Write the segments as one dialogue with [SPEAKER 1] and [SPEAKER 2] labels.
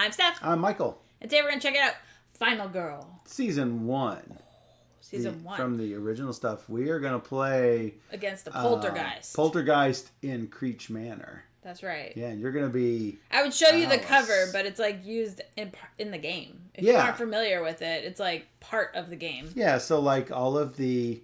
[SPEAKER 1] I'm Steph.
[SPEAKER 2] I'm Michael.
[SPEAKER 1] And today we're going to check it out. Final Girl.
[SPEAKER 2] Season 1.
[SPEAKER 1] Season 1.
[SPEAKER 2] From the original stuff. We are going to play...
[SPEAKER 1] Against the Poltergeist.
[SPEAKER 2] Poltergeist in Creech Manor.
[SPEAKER 1] That's right.
[SPEAKER 2] Yeah, and you're going to be...
[SPEAKER 1] I would show you the cover, but it's like used in the game. If you aren't familiar with it, it's like part of the game.
[SPEAKER 2] Yeah, so like all of the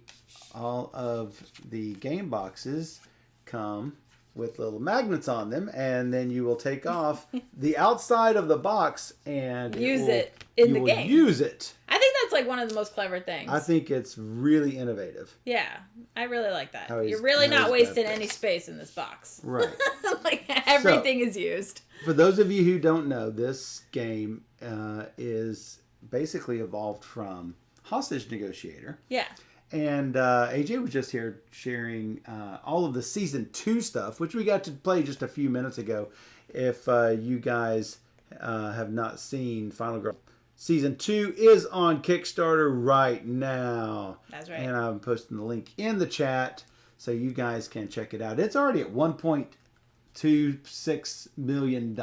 [SPEAKER 2] game boxes come with little magnets on them, and then you will take off the outside of the box and
[SPEAKER 1] use it in the game.
[SPEAKER 2] Use it.
[SPEAKER 1] I think that's like one of the most clever things.
[SPEAKER 2] I think it's really innovative.
[SPEAKER 1] Yeah, I really like that. You're really not wasting any space in this box.
[SPEAKER 2] Right.
[SPEAKER 1] Like everything is used.
[SPEAKER 2] For those of you who don't know, this game is basically evolved from Hostage Negotiator.
[SPEAKER 1] Yeah.
[SPEAKER 2] And AJ was just here sharing all of the Season 2 stuff, which we got to play just a few minutes ago. If you guys have not seen Final Girl, Season 2 is on Kickstarter right now.
[SPEAKER 1] That's right.
[SPEAKER 2] And I'm posting the link in the chat so you guys can check it out. It's already at $1.26 million.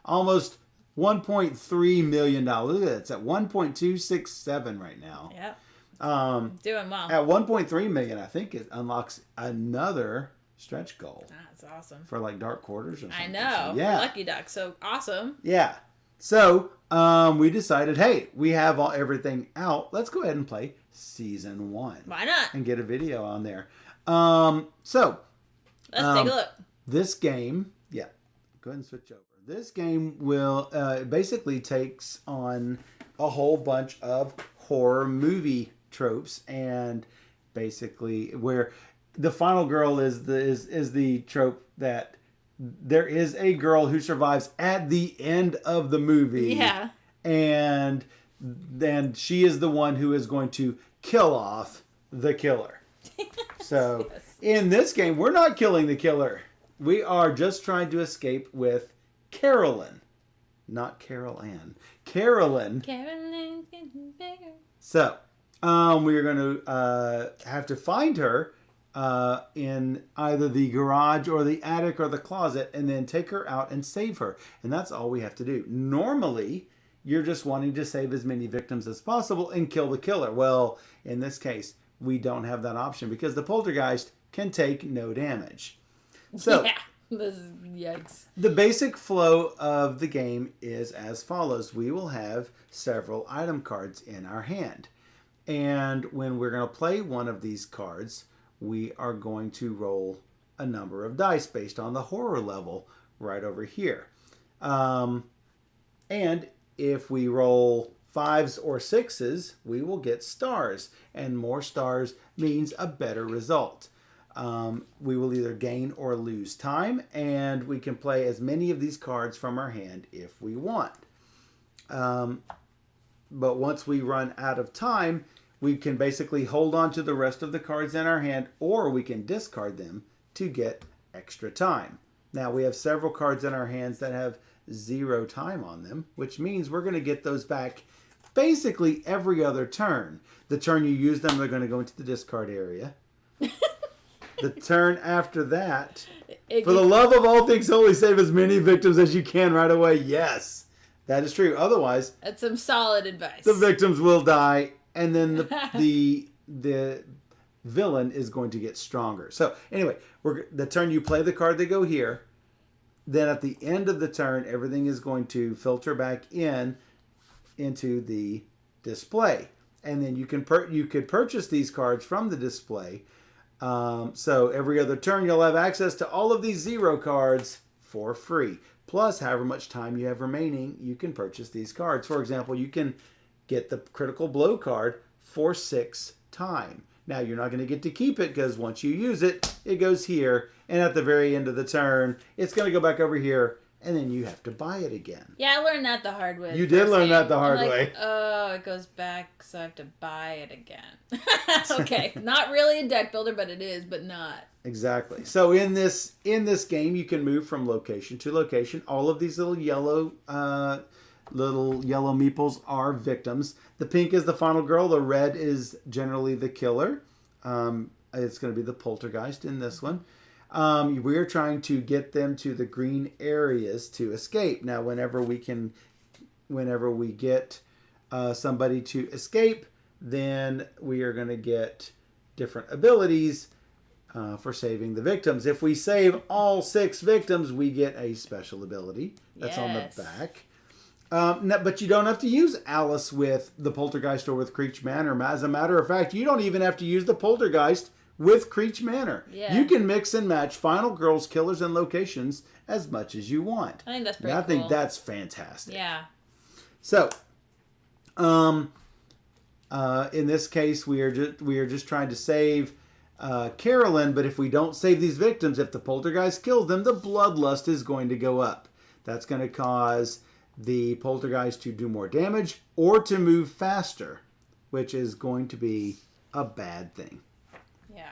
[SPEAKER 2] Almost $1.3 million. Look at that. It's at 1.267 right now.
[SPEAKER 1] Yep.
[SPEAKER 2] Doing well. At 1.3 million, I think it unlocks another stretch goal.
[SPEAKER 1] That's awesome.
[SPEAKER 2] For like Dark Quarters or something.
[SPEAKER 1] I know.
[SPEAKER 2] So, yeah.
[SPEAKER 1] Lucky Duck. So awesome.
[SPEAKER 2] Yeah. So we decided, hey, we have everything out. Let's go ahead and play Season 1.
[SPEAKER 1] Why not?
[SPEAKER 2] And get a video on there. Let's
[SPEAKER 1] take a look.
[SPEAKER 2] This game, go ahead and switch over. This game will basically takes on a whole bunch of horror movie tropes, and basically where the final girl is the trope that there is a girl who survives at the end of the movie.
[SPEAKER 1] Yeah.
[SPEAKER 2] And then she is the one who is going to kill off the killer. So in this game, we're not killing the killer. We are just trying to escape with Carolyn. Not Carol Ann. Carolyn.
[SPEAKER 1] Carolyn's getting bigger.
[SPEAKER 2] So, we are going to have to find her in either the garage or the attic or the closet, and then take her out and save her. And that's all we have to do. Normally, you're just wanting to save as many victims as possible and kill the killer. Well, in this case, we don't have that option because the poltergeist can take no damage. So,
[SPEAKER 1] yeah. This is yikes.
[SPEAKER 2] The basic flow of the game is as follows. We will have several item cards in our hand. And when we're going to play one of these cards, we are going to roll a number of dice based on the horror level right over here. And if we roll 5s or 6s, we will get stars. And more stars means a better result. We will either gain or lose time, and we can play as many of these cards from our hand if we want. But once we run out of time, we can basically hold on to the rest of the cards in our hand, or we can discard them to get extra time. Now, we have several cards in our hands that have 0 time on them, which means we're going to get those back basically every other turn. The turn you use them, they're going to go into the discard area. The turn after that, for the love of all things holy, save as many victims as you can right away. Yes, that is true. Otherwise,
[SPEAKER 1] that's some solid advice.
[SPEAKER 2] The victims will die, and then the villain is going to get stronger. So anyway, the turn you play the card, they go here. Then at the end of the turn, everything is going to filter back into the display, and then you could purchase these cards from the display. So every other turn, you'll have access to all of these 0 cards for free. Plus, however much time you have remaining, you can purchase these cards. For example, you can get the Critical Blow card for 6 time. Now, you're not going to get to keep it because once you use it, it goes here. And at the very end of the turn, it's going to go back over here. And then you have to buy it again.
[SPEAKER 1] Yeah, I learned that the hard way.
[SPEAKER 2] You did learn that the hard way.
[SPEAKER 1] Oh, it goes back, so I have to buy it again. Okay, not really a deck builder, but it is, but not.
[SPEAKER 2] Exactly. So in this game, you can move from location to location. All of these little yellow meeples are victims. The pink is the final girl. The red is generally the killer. It's going to be the poltergeist in this one. We're trying to get them to the green areas to escape. Now, whenever we get somebody to escape, then we are going to get different abilities for saving the victims. If we save all 6 victims, we get a special ability that's on the back. But you don't have to use Alice with the Poltergeist or with Creech Manor. As a matter of fact, you don't even have to use the Poltergeist with Creech Manor.
[SPEAKER 1] Yeah.
[SPEAKER 2] You can mix and match Final Girls, killers, and locations as much as you want.
[SPEAKER 1] I think that's pretty cool.
[SPEAKER 2] I think that's fantastic.
[SPEAKER 1] Yeah.
[SPEAKER 2] So, in this case, we are just trying to save Carolyn, but if we don't save these victims, if the Poltergeist kills them, the bloodlust is going to go up. That's going to cause the Poltergeist to do more damage or to move faster, which is going to be a bad thing.
[SPEAKER 1] Yeah.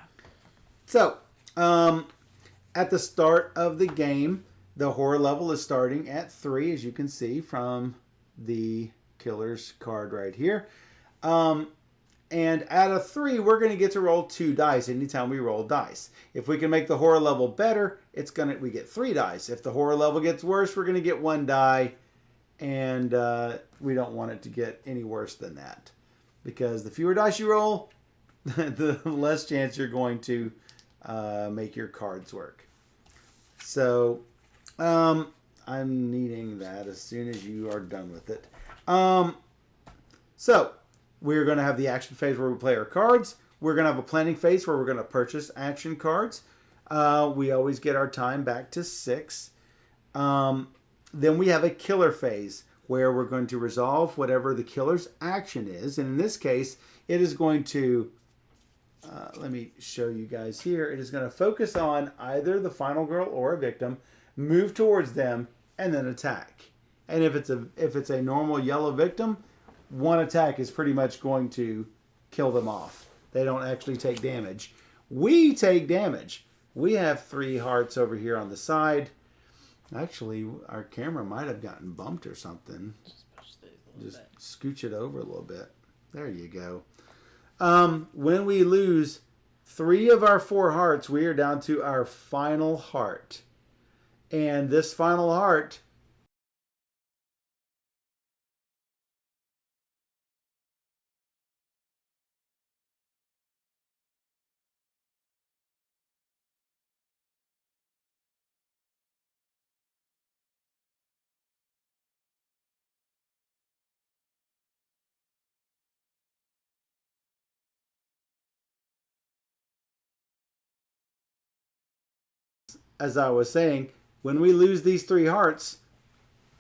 [SPEAKER 2] So, at the start of the game, the horror level is starting at 3, as you can see from the killer's card right here. And out of 3, we're going to get to roll 2 dice anytime we roll dice. If we can make the horror level better, we get 3 dice. If the horror level gets worse, we're going to get 1 die. And we don't want it to get any worse than that. Because the fewer dice you roll, the less chance you're going to make your cards work. So, I'm needing that as soon as you are done with it. So, we're going to have the action phase where we play our cards. We're going to have a planning phase where we're going to purchase action cards. We always get our time back to 6. Then we have a killer phase where we're going to resolve whatever the killer's action is. And in this case, it is going to, let me show you guys here. It is going to focus on either the final girl or a victim, move towards them, and then attack. And if it's a normal yellow victim, one attack is pretty much going to kill them off. They don't actually take damage. We take damage. We have 3 hearts over here on the side. Actually, our camera might have gotten bumped or something. Just scooch it over a little bit. There you go. When we lose 3 of our 4 hearts, we are down to our final heart. And this final heart as I was saying, when we lose these 3 hearts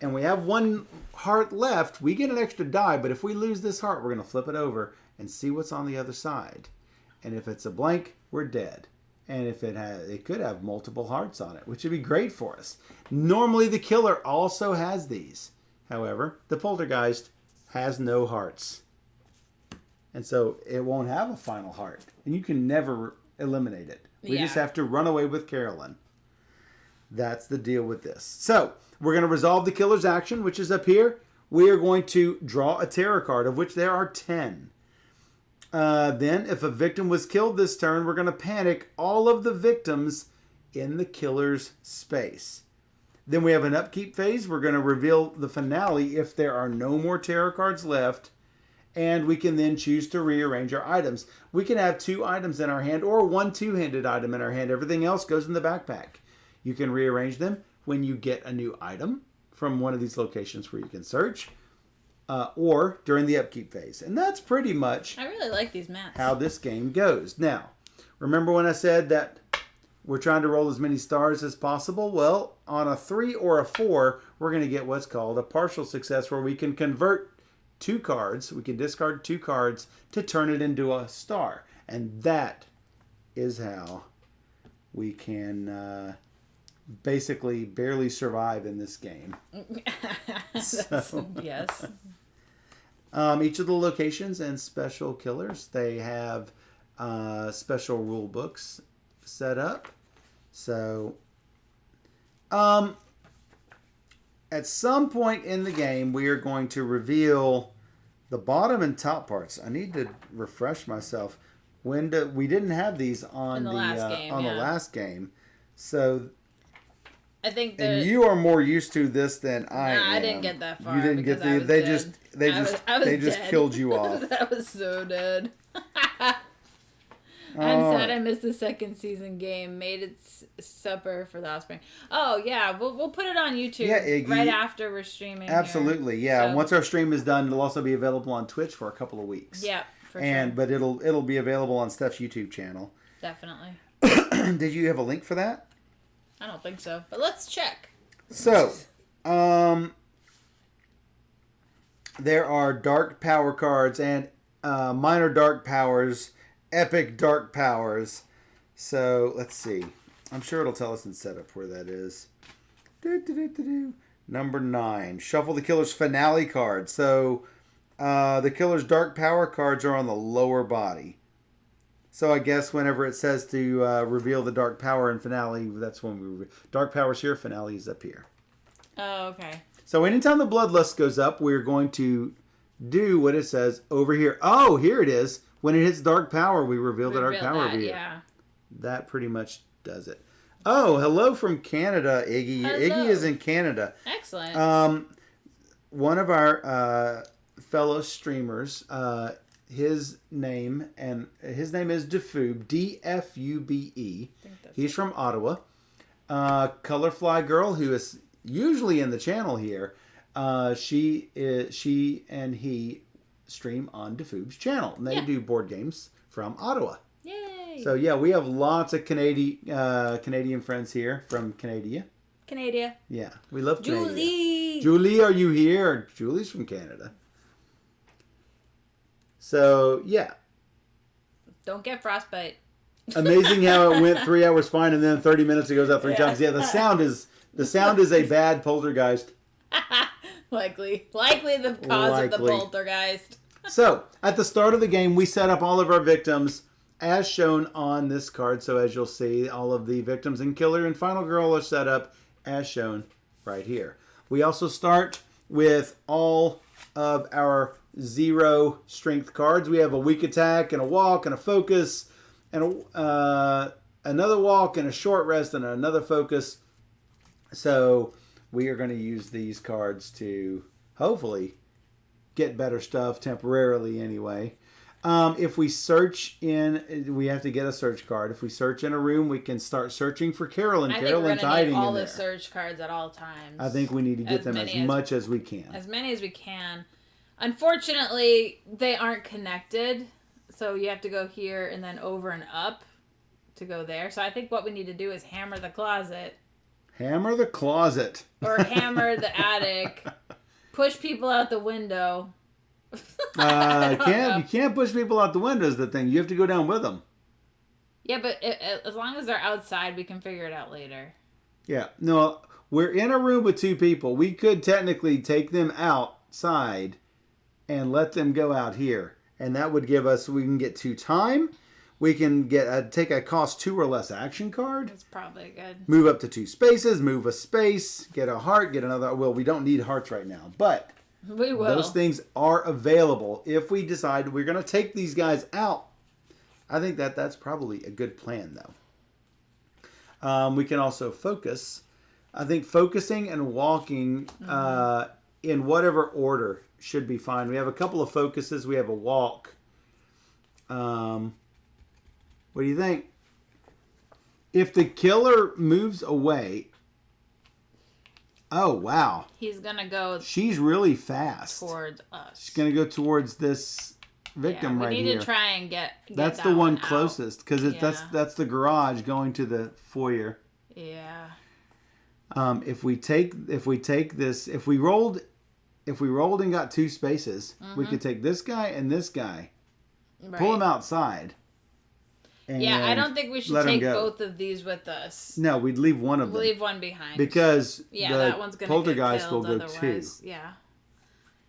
[SPEAKER 2] and we have 1 heart left, we get an extra die. But if we lose this heart, we're going to flip it over and see what's on the other side. And if it's a blank, we're dead. And if it could have multiple hearts on it, which would be great for us. Normally, the killer also has these. However, the Poltergeist has no hearts. And so it won't have a final heart. And you can never eliminate it. We just have to run away with Carolyn. That's the deal with this. So, we're going to resolve the killer's action, which is up here. We are going to draw a terror card, of which there are 10. Then, if a victim was killed this turn, we're going to panic all of the victims in the killer's space. Then we have an upkeep phase. We're going to reveal the finale if there are no more terror cards left. And we can then choose to rearrange our items. We can have 2 items in our hand or 1 2-handed item in our hand. Everything else goes in the backpack. You can rearrange them when you get a new item from one of these locations where you can search, or during the upkeep phase. And that's pretty much
[SPEAKER 1] I really like these maps.
[SPEAKER 2] How this game goes. Now, remember when I said that we're trying to roll as many stars as possible? Well, on a 3 or a 4, we're going to get what's called a partial success, where we can convert 2 cards. We can discard 2 cards to turn it into a star. And that is how we can basically barely survive in this game.
[SPEAKER 1] Yes.
[SPEAKER 2] Each of the locations and special killers, they have special rule books set up. So, at some point in the game, we are going to reveal the bottom and top parts. I need to refresh myself. We didn't have these on the last game. So,
[SPEAKER 1] I think
[SPEAKER 2] and you are more used to this than I am.
[SPEAKER 1] I didn't get that far.
[SPEAKER 2] You didn't get the. They just killed you off.
[SPEAKER 1] That was so dead. I'm sad I missed the second season game. Made its supper for the offspring. Oh yeah, we'll put it on YouTube.
[SPEAKER 2] Yeah, Iggy,
[SPEAKER 1] right after we're streaming.
[SPEAKER 2] Absolutely,
[SPEAKER 1] here.
[SPEAKER 2] yeah.
[SPEAKER 1] So,
[SPEAKER 2] once our stream is done, it'll also be available on Twitch for a couple of weeks.
[SPEAKER 1] Yeah, for sure.
[SPEAKER 2] But it'll be available on Steph's YouTube channel.
[SPEAKER 1] Definitely.
[SPEAKER 2] Did you have a link for that?
[SPEAKER 1] I don't think so, but let's check.
[SPEAKER 2] So, there are dark power cards and minor dark powers, epic dark powers. So, let's see. I'm sure it'll tell us in setup where that is. Number 9. Shuffle the killer's finale card. So, the killer's dark power cards are on the lower body. So I guess whenever it says to reveal the dark power in finale, that's when we dark power's here, finale is up here.
[SPEAKER 1] Oh, okay.
[SPEAKER 2] So anytime the bloodlust goes up, we're going to do what it says over here. Oh, here it is. When it hits dark power, we reveal the dark power over here.
[SPEAKER 1] Yeah.
[SPEAKER 2] That pretty much does it. Oh, hello from Canada, Iggy.
[SPEAKER 1] Hello.
[SPEAKER 2] Iggy is in Canada.
[SPEAKER 1] Excellent.
[SPEAKER 2] One of our fellow streamers. His name is Defube, D-F-U-B-E. He's from Ottawa. Colorfly Girl, who is usually in the channel here. She and he stream on Defube's channel, and they do board games from Ottawa.
[SPEAKER 1] Yay!
[SPEAKER 2] So yeah, we have lots of Canadian friends here from Canada. Yeah, we love Canada. Julie, are you here? Julie's from Canada. So, yeah.
[SPEAKER 1] Don't get frostbite.
[SPEAKER 2] Amazing how it went 3 hours fine and then 30 minutes it goes out 3 times. Yeah, the sound is a bad poltergeist.
[SPEAKER 1] Likely the cause of the poltergeist.
[SPEAKER 2] So, at the start of the game, we set up all of our victims as shown on this card. So, as you'll see, all of the victims in Killer and Final Girl are set up as shown right here. We also start with all of our 0 strength cards. We have a weak attack and a walk and a focus and another walk and a short rest and another focus. So we are going to use these cards to hopefully get better stuff temporarily anyway. If we search we have to get a search card. If we search in a room, we can start searching for Carolyn.
[SPEAKER 1] I think we're going to need all the
[SPEAKER 2] there.
[SPEAKER 1] search cards at all times.
[SPEAKER 2] I think we need to get them as much as we can.
[SPEAKER 1] As many as we can. Unfortunately, they aren't connected, so you have to go here and then over and up to go there. So I think what we need to do is hammer the closet.
[SPEAKER 2] Hammer the closet.
[SPEAKER 1] Or hammer the attic. Push people out the window.
[SPEAKER 2] You can't push people out the window is the thing. You have to go down with them.
[SPEAKER 1] Yeah, but as long as they're outside, we can figure it out later.
[SPEAKER 2] Yeah. No, we're in a room with 2 people. We could technically take them outside and let them go out here, and that would give us, we can get 2 time, we can get take a cost 2 or less action card.
[SPEAKER 1] That's probably good.
[SPEAKER 2] Move up to 2 spaces, move a space, get a heart, get another. Well, we don't need hearts right now, but
[SPEAKER 1] we will.
[SPEAKER 2] Those things are available if we decide we're going to take these guys out. I think that's probably a good plan, though. We can also focus. I think focusing and walking in whatever order should be fine. We have a couple of focuses. We have a walk. What do you think? If the killer moves away... Oh, wow.
[SPEAKER 1] He's going to go...
[SPEAKER 2] She's really fast.
[SPEAKER 1] Towards us.
[SPEAKER 2] She's going to go towards this victim right here.
[SPEAKER 1] We need to try and get
[SPEAKER 2] that's
[SPEAKER 1] that
[SPEAKER 2] the one
[SPEAKER 1] out.
[SPEAKER 2] closest, because that's the garage going to the foyer.
[SPEAKER 1] Yeah.
[SPEAKER 2] If we rolled and got 2 spaces, we could take this guy and this guy, pull them outside. And
[SPEAKER 1] I don't think we should take both of these with us.
[SPEAKER 2] No, we'd leave one of them.
[SPEAKER 1] Leave one behind.
[SPEAKER 2] Because
[SPEAKER 1] that one's gonna
[SPEAKER 2] poltergeist
[SPEAKER 1] get killed
[SPEAKER 2] will go
[SPEAKER 1] otherwise.
[SPEAKER 2] 2.
[SPEAKER 1] Yeah.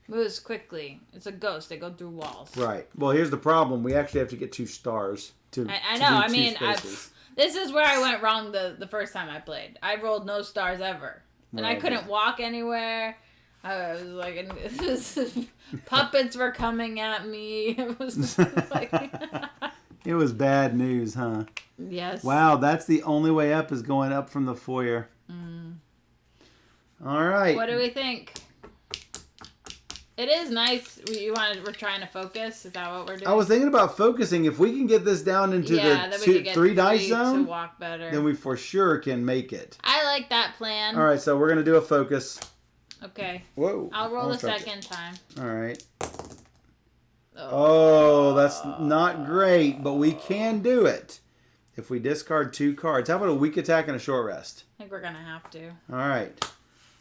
[SPEAKER 1] Moves quickly. It's a ghost. They go through walls.
[SPEAKER 2] Right. Well, here's the problem. We actually have to get 2 stars to
[SPEAKER 1] I know.
[SPEAKER 2] To do 2 spaces.
[SPEAKER 1] This is where I went wrong the first time I played. I rolled no stars ever. And I couldn't walk anywhere. I was like, puppets were coming at me. It was like...
[SPEAKER 2] It was bad news, huh?
[SPEAKER 1] Yes.
[SPEAKER 2] Wow, that's the only way up is going up from the foyer. All right.
[SPEAKER 1] What do we think? It is nice. We're trying to focus. Is that what we're doing?
[SPEAKER 2] I was thinking about focusing. If we can get this down into the three dice zone,
[SPEAKER 1] to walk better.
[SPEAKER 2] then we for sure can make it.
[SPEAKER 1] I like that plan.
[SPEAKER 2] All right, so we're gonna do a focus.
[SPEAKER 1] Okay.
[SPEAKER 2] Whoa.
[SPEAKER 1] I'll roll the second time.
[SPEAKER 2] All right. Oh, that's not great, but we can do it. If we discard 2 cards. How about a weak attack and a short rest?
[SPEAKER 1] I think we're going to have to.
[SPEAKER 2] All right.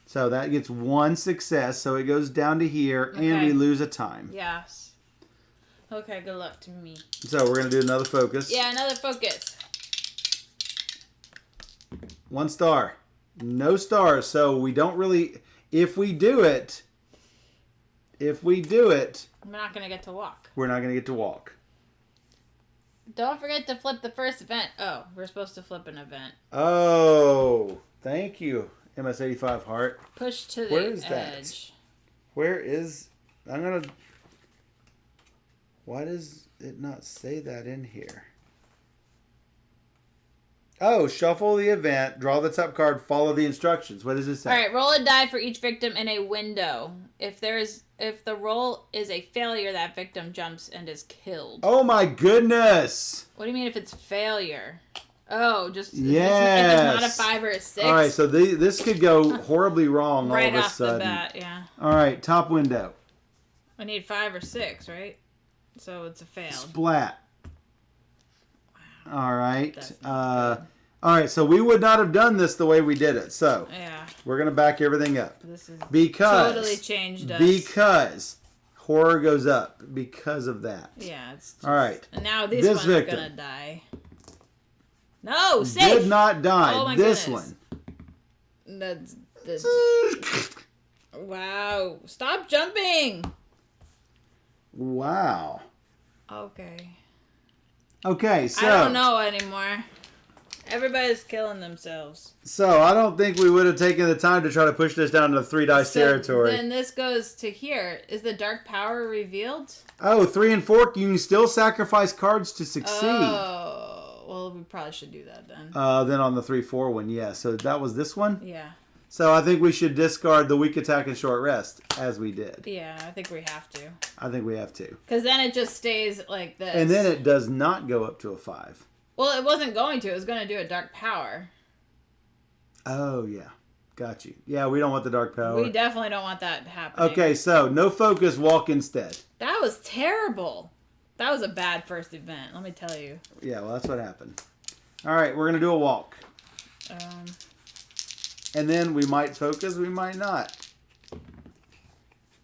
[SPEAKER 2] So that gets 1 success, so it goes down to here, and we lose a time.
[SPEAKER 1] Yes. Okay, good luck to me.
[SPEAKER 2] So we're going to do another focus.
[SPEAKER 1] Yeah, another focus.
[SPEAKER 2] 1 star. No stars, so we don't really... If we do it...
[SPEAKER 1] we're not going to get to walk.
[SPEAKER 2] We're not going to get to walk.
[SPEAKER 1] Don't forget to flip the first event. Oh, we're supposed to flip an event.
[SPEAKER 2] Oh, thank you, MS85 Heart.
[SPEAKER 1] Push to the
[SPEAKER 2] Where is
[SPEAKER 1] edge.
[SPEAKER 2] that? Where is... I'm going to... Why does it not say that in here? Oh, shuffle the event, draw the top card, follow the instructions. What does it say?
[SPEAKER 1] All right, roll a die for each victim in a window. If the roll is a failure, that victim jumps and is killed.
[SPEAKER 2] Oh my goodness!
[SPEAKER 1] What do you mean if it's failure? Oh, just
[SPEAKER 2] yes.
[SPEAKER 1] If it's not a 5 or a 6.
[SPEAKER 2] All right, so this could go horribly wrong
[SPEAKER 1] right
[SPEAKER 2] all of a
[SPEAKER 1] off
[SPEAKER 2] sudden.
[SPEAKER 1] the bat, yeah.
[SPEAKER 2] All right, top window.
[SPEAKER 1] I need 5 or 6, right? So it's a fail.
[SPEAKER 2] Splat. All right.
[SPEAKER 1] All
[SPEAKER 2] right, so we would not have done this the way we did it. So
[SPEAKER 1] yeah,
[SPEAKER 2] we're going to back everything up.
[SPEAKER 1] This is
[SPEAKER 2] totally
[SPEAKER 1] changed us.
[SPEAKER 2] Because horror goes up because of that.
[SPEAKER 1] Yeah, it's just,
[SPEAKER 2] all right.
[SPEAKER 1] And now this one's going to die. No, safe.
[SPEAKER 2] Did not die.
[SPEAKER 1] Oh my
[SPEAKER 2] this
[SPEAKER 1] goodness.
[SPEAKER 2] one.
[SPEAKER 1] That's wow. Stop jumping.
[SPEAKER 2] Wow.
[SPEAKER 1] Okay,
[SPEAKER 2] so
[SPEAKER 1] I don't know anymore. Everybody's killing themselves.
[SPEAKER 2] So I don't think we would have taken the time to try to push this down to 3 dice territory.
[SPEAKER 1] Then this goes to here. Is the dark power revealed?
[SPEAKER 2] Oh, 3 and 4, you can still sacrifice cards to succeed.
[SPEAKER 1] Oh, well, we probably should do that then.
[SPEAKER 2] Then on the 3-4 one, yeah. So that was this one?
[SPEAKER 1] Yeah.
[SPEAKER 2] So I think we should discard the weak attack and short rest, as we did.
[SPEAKER 1] Yeah, I think we have to.
[SPEAKER 2] I think we have to.
[SPEAKER 1] Because then it just stays like this.
[SPEAKER 2] And then it does not go up to a 5.
[SPEAKER 1] Well, it wasn't going to. It was going to do a dark power.
[SPEAKER 2] Oh, yeah. Got you. Yeah, we don't want the dark power.
[SPEAKER 1] We definitely don't want that happening.
[SPEAKER 2] Okay, so no focus, walk instead.
[SPEAKER 1] That was terrible. That was a bad first event, let me tell you.
[SPEAKER 2] Yeah, well, that's what happened. All right, we're going to do a walk. And then we might focus, we might not.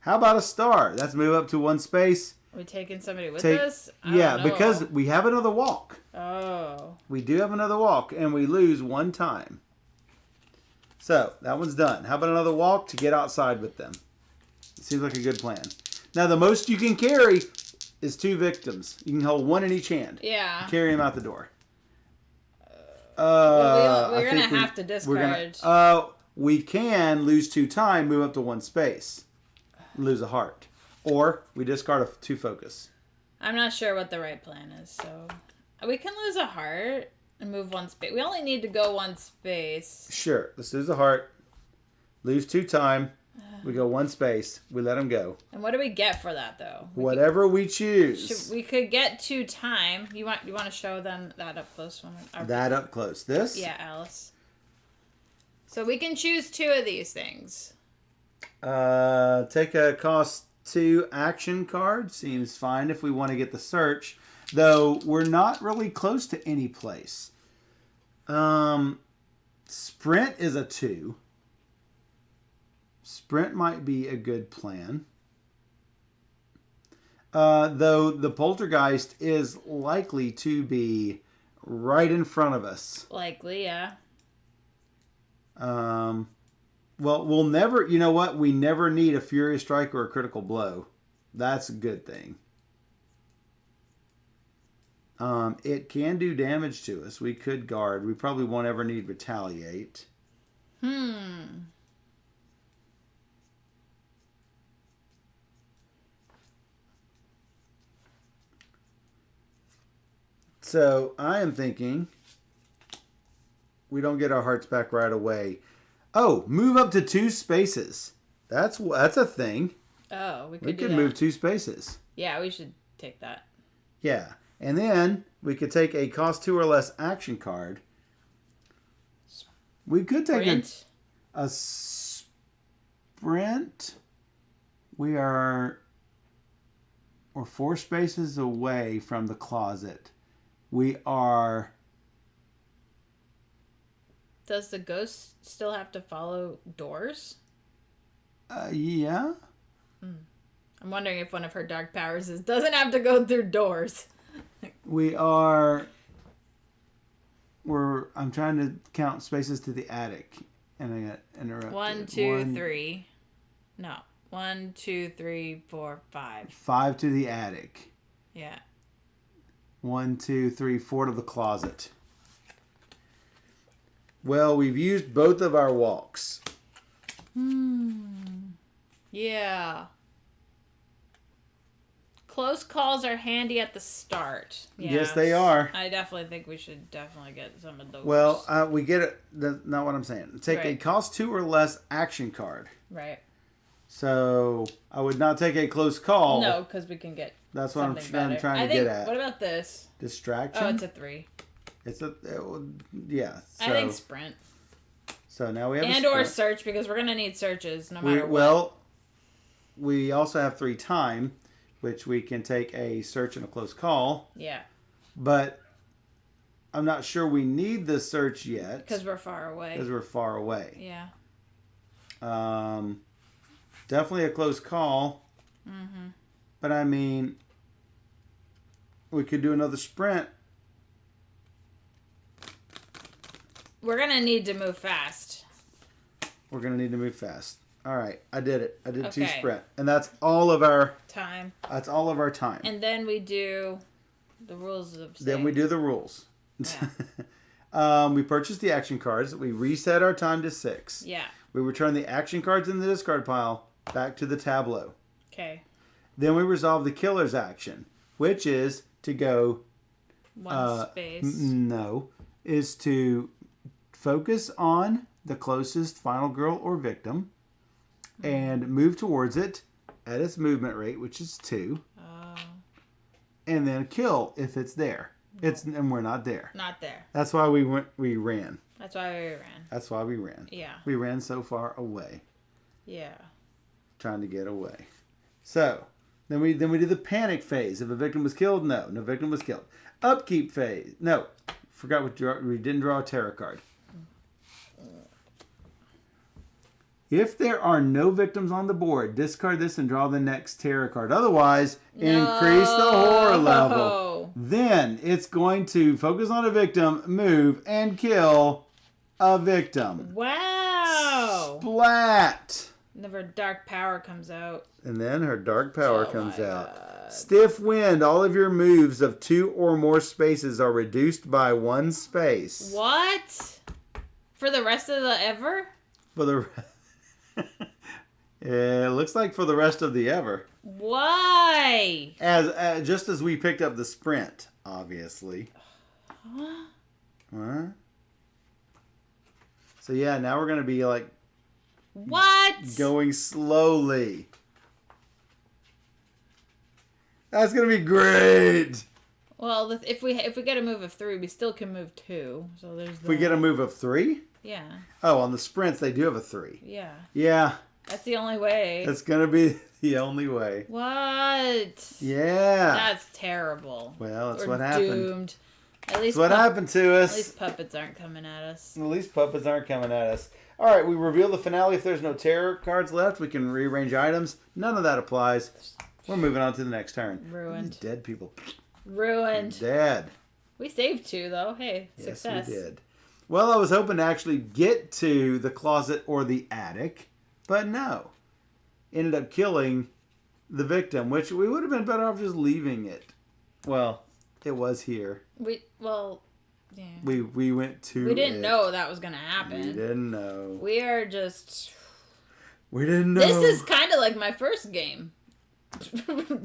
[SPEAKER 2] How about a star? Let's move up to 1 space.
[SPEAKER 1] Are we taking somebody with us?
[SPEAKER 2] Yeah, because we have another walk.
[SPEAKER 1] Oh.
[SPEAKER 2] We do have another walk, and we lose 1 time. So, that one's done. How about another walk to get outside with them? Seems like a good plan. Now, the most you can carry is 2 victims. You can hold 1 in each hand.
[SPEAKER 1] Yeah.
[SPEAKER 2] Carry them out the door.
[SPEAKER 1] We're going to have to discard.
[SPEAKER 2] We can lose 2 time, move up to 1 space. Lose a heart. Or we discard a 2 focus.
[SPEAKER 1] I'm not sure what the right plan is, so... We can lose a heart and move 1 space. We only need to go 1 space.
[SPEAKER 2] Sure. Let's lose a heart. Lose 2 time. We go 1 space. We let them go.
[SPEAKER 1] And what do we get for that, though?
[SPEAKER 2] Whatever we choose.
[SPEAKER 1] We could get 2 time. You want to show them that up close?
[SPEAKER 2] That up close. This?
[SPEAKER 1] Yeah, Alice. So we can choose 2 of these things.
[SPEAKER 2] Take a cost 2 action card. Seems fine if we want to get the search. Though we're not really close to any place. Sprint is a 2. Sprint might be a good plan. Though the poltergeist is likely to be right in front of us.
[SPEAKER 1] Likely, yeah.
[SPEAKER 2] Well, we'll never... You know what? We never need a furious strike or a critical blow. That's a good thing. It can do damage to us. We could guard. We probably won't ever need retaliate. So I am thinking we don't get our hearts back right away. Oh, move up to 2 spaces. That's a thing.
[SPEAKER 1] Oh, we
[SPEAKER 2] We
[SPEAKER 1] could do
[SPEAKER 2] could
[SPEAKER 1] that.
[SPEAKER 2] move 2 spaces.
[SPEAKER 1] Yeah, we should take that.
[SPEAKER 2] Yeah. And then we could take a cost 2 or less action card. We could take
[SPEAKER 1] Sprint.
[SPEAKER 2] a sprint. We're 4 spaces away from the closet. We are...
[SPEAKER 1] Does the ghost still have to follow doors?
[SPEAKER 2] Yeah.
[SPEAKER 1] I'm wondering if one of her dark powers doesn't have to go through doors.
[SPEAKER 2] I'm trying to count spaces to the attic. And I got interrupted.
[SPEAKER 1] 1, 2, 3. No. 1, 2, 3, 4, 5.
[SPEAKER 2] 5 to the attic.
[SPEAKER 1] Yeah.
[SPEAKER 2] 1, 2, 3, 4 to the closet. Well, we've used both of our walks.
[SPEAKER 1] Yeah. Close calls are handy at the start. Yeah.
[SPEAKER 2] Yes, they are.
[SPEAKER 1] I definitely think we should definitely get some of those.
[SPEAKER 2] Well, we get it. That's not what I'm saying. Take a
[SPEAKER 1] Right.
[SPEAKER 2] cost 2 or less action card.
[SPEAKER 1] Right.
[SPEAKER 2] So I would not take a close call.
[SPEAKER 1] No, because we can get
[SPEAKER 2] That's what I'm
[SPEAKER 1] something better.
[SPEAKER 2] trying to get at.
[SPEAKER 1] What about this?
[SPEAKER 2] Distraction.
[SPEAKER 1] Oh, it's a 3.
[SPEAKER 2] Yeah. So,
[SPEAKER 1] I think sprint.
[SPEAKER 2] So now we have
[SPEAKER 1] And
[SPEAKER 2] a
[SPEAKER 1] or
[SPEAKER 2] sprint.
[SPEAKER 1] search, because we're going to need searches no matter what.
[SPEAKER 2] Well, we also have 3 time, which we can take a search and a close call.
[SPEAKER 1] Yeah.
[SPEAKER 2] But I'm not sure we need the search yet.
[SPEAKER 1] Because we're far away.
[SPEAKER 2] Because we're far away.
[SPEAKER 1] Yeah.
[SPEAKER 2] Definitely a close call.
[SPEAKER 1] Mm-hmm.
[SPEAKER 2] But I mean, we could do another sprint.
[SPEAKER 1] We're going to need to move fast.
[SPEAKER 2] We're going to need to move fast. All right, I did it. I did 2
[SPEAKER 1] Okay.
[SPEAKER 2] sprint. And that's all of our
[SPEAKER 1] Time.
[SPEAKER 2] time.
[SPEAKER 1] And then we do the rules of
[SPEAKER 2] Then we do the rules.
[SPEAKER 1] Yeah.
[SPEAKER 2] We purchase the action cards. We reset our time to 6.
[SPEAKER 1] Yeah.
[SPEAKER 2] We return the action cards in the discard pile back to the tableau.
[SPEAKER 1] Okay.
[SPEAKER 2] Then we resolve the killer's action, which is to go...
[SPEAKER 1] One space.
[SPEAKER 2] No. Is to focus on the closest final girl or victim and move towards it at its movement rate, which is 2.
[SPEAKER 1] Oh.
[SPEAKER 2] And then kill if it's there. And we're not there.
[SPEAKER 1] Not there.
[SPEAKER 2] That's why we ran.
[SPEAKER 1] That's why we ran.
[SPEAKER 2] That's why we ran.
[SPEAKER 1] Yeah.
[SPEAKER 2] We ran so far away,
[SPEAKER 1] Yeah.
[SPEAKER 2] trying to get away. So then we do the panic phase. If a victim was killed, no victim was killed. Upkeep phase, no. Forgot we didn't draw a tarot card. If there are no victims on the board, discard this and draw the next tarot card. Otherwise, increase the horror level. Then it's going to focus on a victim, move, and kill a victim.
[SPEAKER 1] Wow.
[SPEAKER 2] Splat!
[SPEAKER 1] Never dark power comes out.
[SPEAKER 2] And then her dark power
[SPEAKER 1] Oh
[SPEAKER 2] comes
[SPEAKER 1] my
[SPEAKER 2] out.
[SPEAKER 1] God.
[SPEAKER 2] Stiff wind. All of your moves of 2 or more spaces are reduced by 1 space.
[SPEAKER 1] What? For the rest of the ever?
[SPEAKER 2] For the... It looks like for the rest of the ever.
[SPEAKER 1] Why?
[SPEAKER 2] Just as we picked up the sprint, obviously. Huh? So yeah, now we're gonna be like
[SPEAKER 1] What?
[SPEAKER 2] going slowly. That's gonna be great.
[SPEAKER 1] Well, if we get a move of 3, we still can move 2. So there's.
[SPEAKER 2] If we get a move of 3.
[SPEAKER 1] Yeah.
[SPEAKER 2] Oh, on the sprints they do have a 3.
[SPEAKER 1] Yeah.
[SPEAKER 2] Yeah.
[SPEAKER 1] That's the only way.
[SPEAKER 2] That's gonna be the only way.
[SPEAKER 1] What?
[SPEAKER 2] Yeah.
[SPEAKER 1] That's terrible.
[SPEAKER 2] Well, that's
[SPEAKER 1] We're
[SPEAKER 2] what happened.
[SPEAKER 1] doomed. At least
[SPEAKER 2] That's what happened to us.
[SPEAKER 1] At least puppets aren't coming at us.
[SPEAKER 2] At least puppets aren't coming at us. All right, we reveal the finale. If there's no tarot cards left, we can rearrange items. None of that applies. We're moving on to the next turn.
[SPEAKER 1] Ruined.
[SPEAKER 2] These dead people.
[SPEAKER 1] Ruined.
[SPEAKER 2] Dead.
[SPEAKER 1] We saved 2 though. Hey,
[SPEAKER 2] Yes,
[SPEAKER 1] success.
[SPEAKER 2] we did. Well, I was hoping to actually get to the closet or the attic, but no. Ended up killing the victim, which we would have been better off just leaving it. Well, it was here.
[SPEAKER 1] Yeah.
[SPEAKER 2] We went to
[SPEAKER 1] We didn't
[SPEAKER 2] it.
[SPEAKER 1] know that was gonna happen.
[SPEAKER 2] We didn't know.
[SPEAKER 1] We are just.
[SPEAKER 2] We didn't know.
[SPEAKER 1] This is kind of like my first game.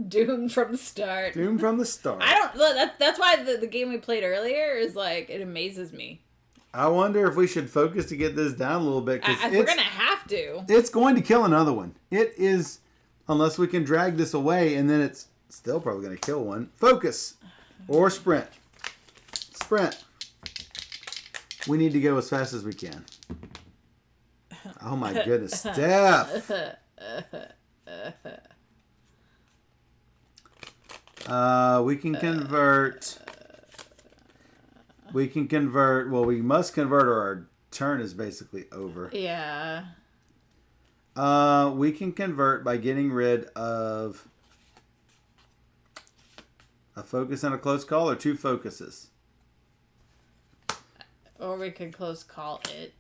[SPEAKER 1] Doomed from the start.
[SPEAKER 2] Doomed from the start.
[SPEAKER 1] I don't. That's why the game we played earlier is like it amazes me.
[SPEAKER 2] I wonder if we should focus to get this down a little bit.
[SPEAKER 1] We're going to have to.
[SPEAKER 2] It's going to kill another one. It is, unless we can drag this away, and then it's still probably going to kill one. Focus. Or sprint. Sprint. We need to go as fast as we can. Oh my goodness, Steph. We can convert. We can convert. Well, we must convert or our turn is basically over.
[SPEAKER 1] Yeah.
[SPEAKER 2] We can convert by getting rid of a focus and a close call, or 2 focuses.
[SPEAKER 1] Or we could close call it.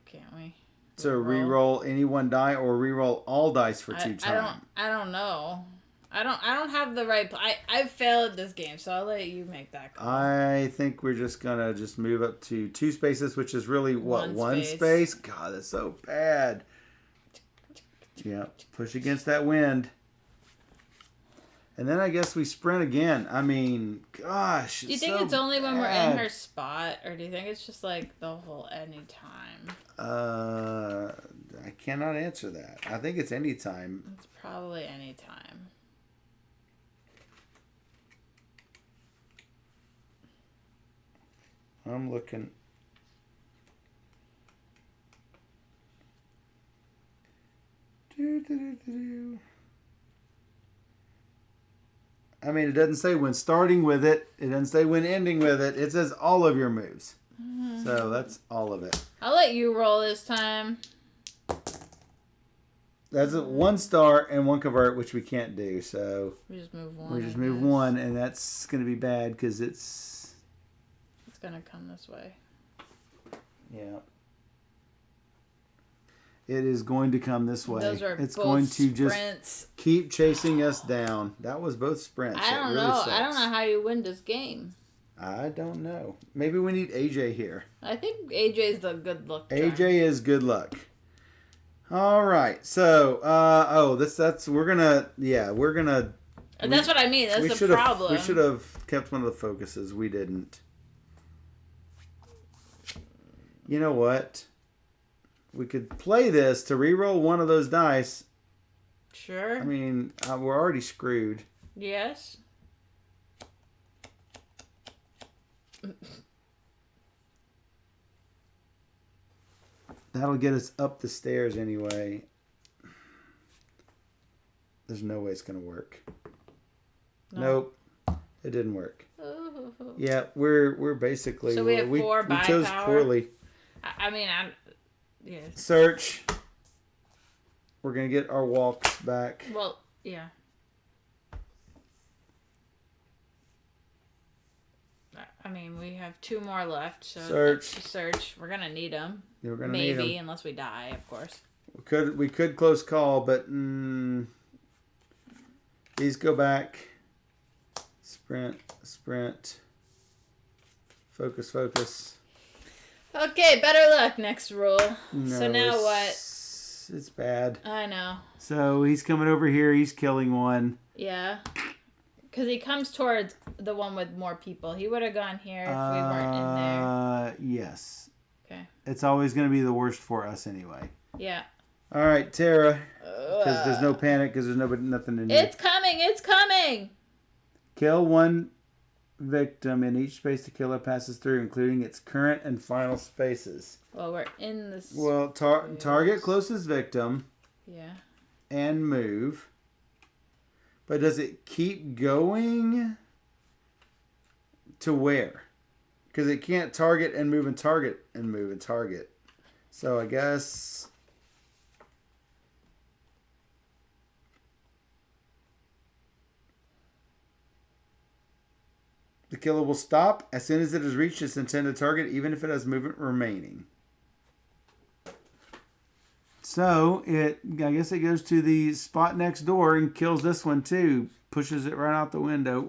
[SPEAKER 1] Can't we?
[SPEAKER 2] So re-roll any one die, or re-roll all dice for 2 times.
[SPEAKER 1] I don't know. I don't have the right. I failed this game, so I'll let you make that call.
[SPEAKER 2] I think we're just gonna move up to 2 spaces, which is really what, one space? God, that's so bad. Yeah, push against that wind. And then I guess we sprint again. I mean, gosh.
[SPEAKER 1] Do you think it's only when we're in her spot, or do you think it's just like the whole anytime?
[SPEAKER 2] I cannot answer that. I think it's anytime.
[SPEAKER 1] It's probably anytime.
[SPEAKER 2] I'm looking. I mean, it doesn't say when starting with it. It doesn't say when ending with it. It says all of your moves. Mm-hmm. So that's all of it.
[SPEAKER 1] I'll let you roll this time.
[SPEAKER 2] That's 1 star and 1 convert, which we can't do. So
[SPEAKER 1] we just move 1.
[SPEAKER 2] We just move 1, and that's going to be bad because it's
[SPEAKER 1] going to come this way.
[SPEAKER 2] Yeah. It is going to come this way.
[SPEAKER 1] Those are
[SPEAKER 2] it's
[SPEAKER 1] both
[SPEAKER 2] going to
[SPEAKER 1] sprints.
[SPEAKER 2] Just keep chasing us down. That was both sprints.
[SPEAKER 1] I don't know. Sucks. I don't know how you win this game.
[SPEAKER 2] I don't know. Maybe we need AJ here.
[SPEAKER 1] I think AJ's the good luck.
[SPEAKER 2] AJ is good luck. All right. So, we're gonna.
[SPEAKER 1] That's what I mean. That's the problem.
[SPEAKER 2] We should have kept one of the focuses. We didn't. You know what? We could play this to re-roll one of those dice.
[SPEAKER 1] Sure.
[SPEAKER 2] I mean, we're already screwed.
[SPEAKER 1] Yes.
[SPEAKER 2] That'll get us up the stairs anyway. There's no way it's going to work. No. Nope. It didn't work.
[SPEAKER 1] Ooh.
[SPEAKER 2] Yeah, we're basically...
[SPEAKER 1] So we have 4 buy power?
[SPEAKER 2] We chose poorly.
[SPEAKER 1] Yeah.
[SPEAKER 2] Search. We're going to get our walks back.
[SPEAKER 1] Well, yeah. I mean, we have 2 more left. So search. We're going to need them.
[SPEAKER 2] Yeah, we're going to need them.
[SPEAKER 1] Maybe, unless we die, of course.
[SPEAKER 2] We could close call, but these go back. Sprint. Focus.
[SPEAKER 1] Okay, better luck. Next rule.
[SPEAKER 2] No,
[SPEAKER 1] so now what?
[SPEAKER 2] It's bad.
[SPEAKER 1] I know.
[SPEAKER 2] So he's coming over here. He's killing one.
[SPEAKER 1] Yeah. Because he comes towards the one with more people. He would have gone here if we weren't in there.
[SPEAKER 2] Yes.
[SPEAKER 1] Okay.
[SPEAKER 2] It's always going to be the worst for us anyway.
[SPEAKER 1] Yeah.
[SPEAKER 2] All right, Tara. Because there's no panic because there's nothing in here.
[SPEAKER 1] It's coming!
[SPEAKER 2] Kill one victim in each space the killer passes through, including its current and final spaces.
[SPEAKER 1] Well, we're in this.
[SPEAKER 2] Well, target closest victim.
[SPEAKER 1] Yeah.
[SPEAKER 2] And move. But does it keep going to where? Because it can't target and move and target and move and target. So I guess... the killer will stop as soon as it has reached its intended target, even if it has movement remaining. So, I guess it goes to the spot next door and kills this one too. Pushes it right out the window.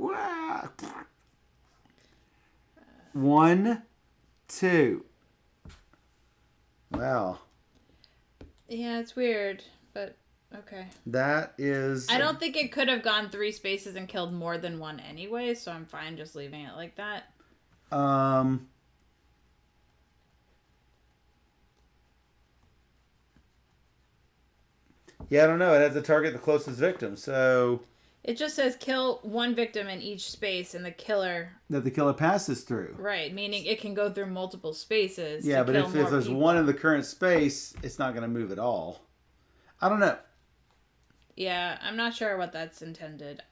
[SPEAKER 2] 1, 2. Wow.
[SPEAKER 1] Yeah, it's weird, but okay.
[SPEAKER 2] That is...
[SPEAKER 1] I don't think it could have gone 3 spaces and killed more than one anyway, so I'm fine just leaving it like that.
[SPEAKER 2] Yeah, I don't know. It has to target the closest victim, so
[SPEAKER 1] It just says kill one victim in each space, and the killer.
[SPEAKER 2] that the killer passes through.
[SPEAKER 1] Right, meaning it can go through multiple spaces.
[SPEAKER 2] Yeah,
[SPEAKER 1] to
[SPEAKER 2] but
[SPEAKER 1] kill
[SPEAKER 2] if
[SPEAKER 1] more
[SPEAKER 2] there's
[SPEAKER 1] people.
[SPEAKER 2] one in the current space, it's not going to move at all. I don't know.
[SPEAKER 1] Yeah, I'm not sure what that's intended.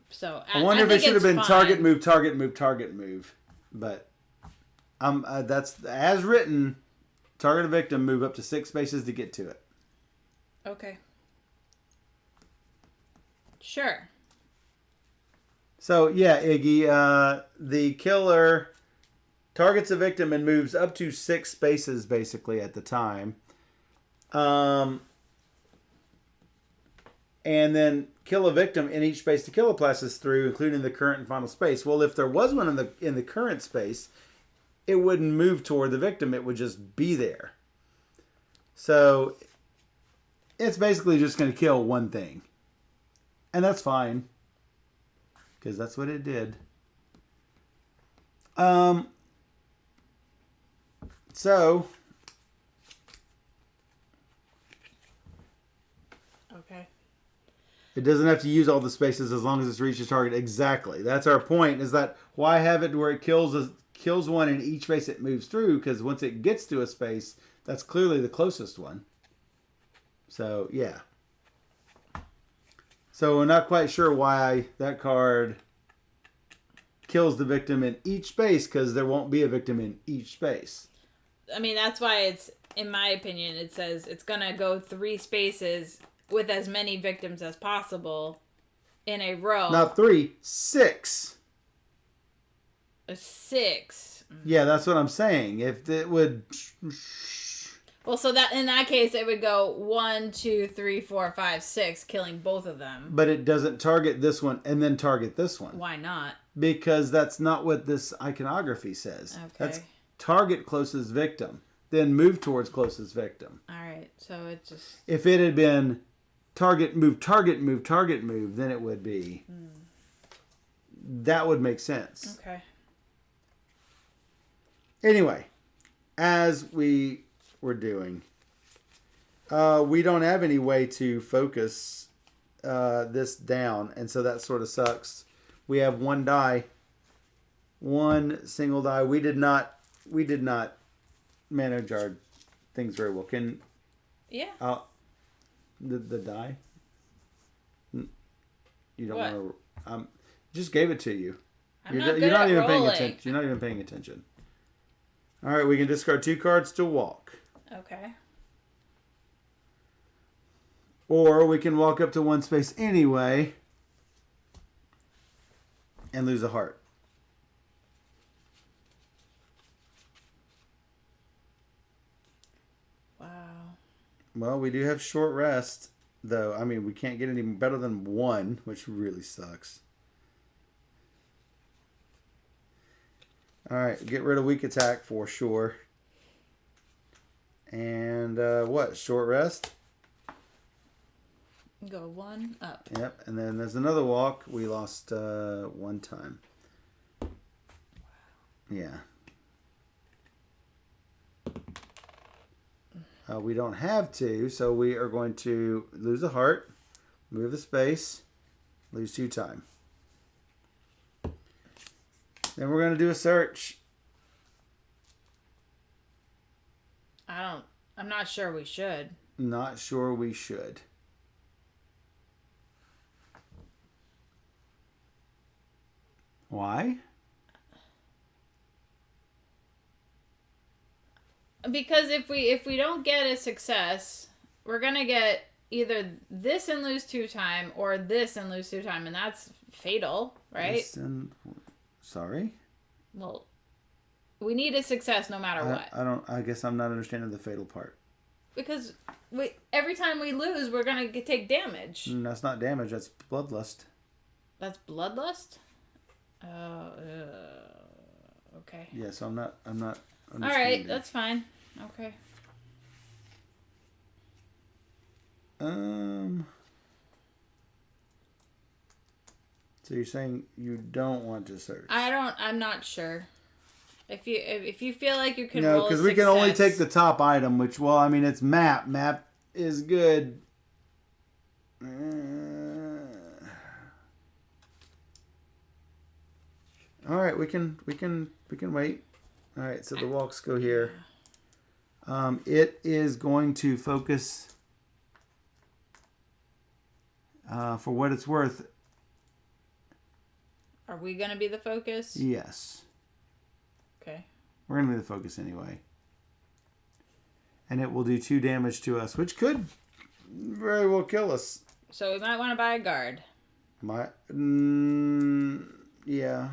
[SPEAKER 1] So
[SPEAKER 2] I wonder if it should have been
[SPEAKER 1] fine.
[SPEAKER 2] target, move, target, move, target, move. But that's as written. Target a victim, move up to 6 spaces to get to it.
[SPEAKER 1] Okay. Sure.
[SPEAKER 2] So yeah, Iggy, the killer targets a victim and moves up to 6 spaces basically at the time. And then kill a victim in each space the killer passes through, including the current and final space. Well, if there was one in the current space, it wouldn't move toward the victim. It would just be there. So it's basically just going to kill one thing. And that's fine. Because that's what it did. So
[SPEAKER 1] Okay.
[SPEAKER 2] it doesn't have to use all the spaces as long as it's reached its target. Exactly. That's our point. Is that why have it where it kills one in each space it moves through? Because once it gets to a space, that's clearly the closest one. So yeah. So we're not quite sure why that card kills the victim in each space, because there won't be a victim in each space.
[SPEAKER 1] I mean, that's why it's, in my opinion, it says it's going to go 3 spaces with as many victims as possible in a row.
[SPEAKER 2] Not 3, 6.
[SPEAKER 1] A 6.
[SPEAKER 2] Yeah, that's what I'm saying. If it would...
[SPEAKER 1] Well, so that in that case, it would go 1, 2, 3, 4, 5, 6, killing both of them.
[SPEAKER 2] But it doesn't target this one and then target this one.
[SPEAKER 1] Why not?
[SPEAKER 2] Because that's not what this iconography says.
[SPEAKER 1] Okay.
[SPEAKER 2] That's target closest victim, then move towards closest victim.
[SPEAKER 1] All right, so it just...
[SPEAKER 2] If it had been target, move, target, move, target, move, then it would be... That would make sense.
[SPEAKER 1] Okay.
[SPEAKER 2] Anyway, as we were doing, we don't have any way to focus this down, and so that sort of sucks. We have one die, one single die. We did not manage our things very well. Can the die? You don't want to. Just gave it to you. You're not even paying attention. You're not even paying attention. All right, we can discard 2 cards to walk.
[SPEAKER 1] Okay.
[SPEAKER 2] Or we can walk up to 1 space anyway and lose a heart.
[SPEAKER 1] Wow.
[SPEAKER 2] Well, we do have short rest, though. I mean, we can't get any better than 1, which really sucks. All right, get rid of weak attack for sure. And what? Short rest?
[SPEAKER 1] Go 1 up.
[SPEAKER 2] Yep, and then there's another walk. We lost 1 time. Yeah. We don't have to, so we are going to lose a heart, move the space, lose 2 time. Then we're going to do a search.
[SPEAKER 1] I'm not sure we should.
[SPEAKER 2] Not sure we should. Why?
[SPEAKER 1] Because if we don't get a success, we're gonna get either this and lose 2 time or this and lose 2 time, and that's fatal, right?
[SPEAKER 2] Sorry?
[SPEAKER 1] Well, we need a success no matter what.
[SPEAKER 2] I guess I'm not understanding the fatal part.
[SPEAKER 1] Because every time we lose, we're gonna take damage.
[SPEAKER 2] That's not damage. That's bloodlust.
[SPEAKER 1] That's bloodlust. Okay.
[SPEAKER 2] Yeah, so I'm not.
[SPEAKER 1] All right, that's fine. Okay.
[SPEAKER 2] So you're saying you don't want to search?
[SPEAKER 1] I'm not sure. If you feel like you can
[SPEAKER 2] No,
[SPEAKER 1] roll a
[SPEAKER 2] because we can only take the top item, which, well, I mean, it's map. Map is good All right, we can wait. All right, so the walks go here. It is going to focus. For what it's worth.
[SPEAKER 1] Are we gonna be the focus?
[SPEAKER 2] Yes.
[SPEAKER 1] Okay.
[SPEAKER 2] We're gonna be the focus anyway. And it will do 2 damage to us, which could very well kill us.
[SPEAKER 1] So we might want to buy a guard.
[SPEAKER 2] Yeah.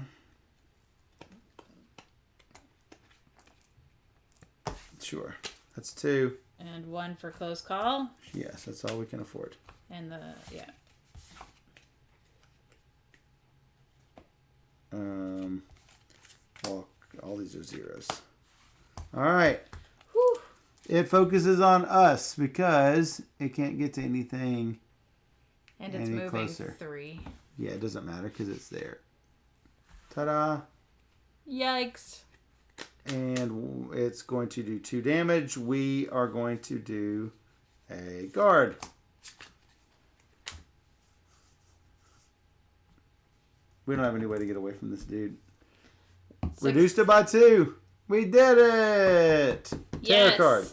[SPEAKER 2] Sure. That's 2.
[SPEAKER 1] And 1 for close call.
[SPEAKER 2] Yes, that's all we can afford.
[SPEAKER 1] And yeah.
[SPEAKER 2] Well, all these are zeros. All right.
[SPEAKER 1] Whew.
[SPEAKER 2] It focuses on us because it can't get to anything.
[SPEAKER 1] And it's moving closer. 3.
[SPEAKER 2] Yeah, it doesn't matter because it's there. Ta-da.
[SPEAKER 1] Yikes.
[SPEAKER 2] And it's going to do 2 damage. We are going to do a guard. We don't have any way to get away from this dude.
[SPEAKER 1] 6.
[SPEAKER 2] Reduced it by 2. We did it.
[SPEAKER 1] Yes.
[SPEAKER 2] Tarot card.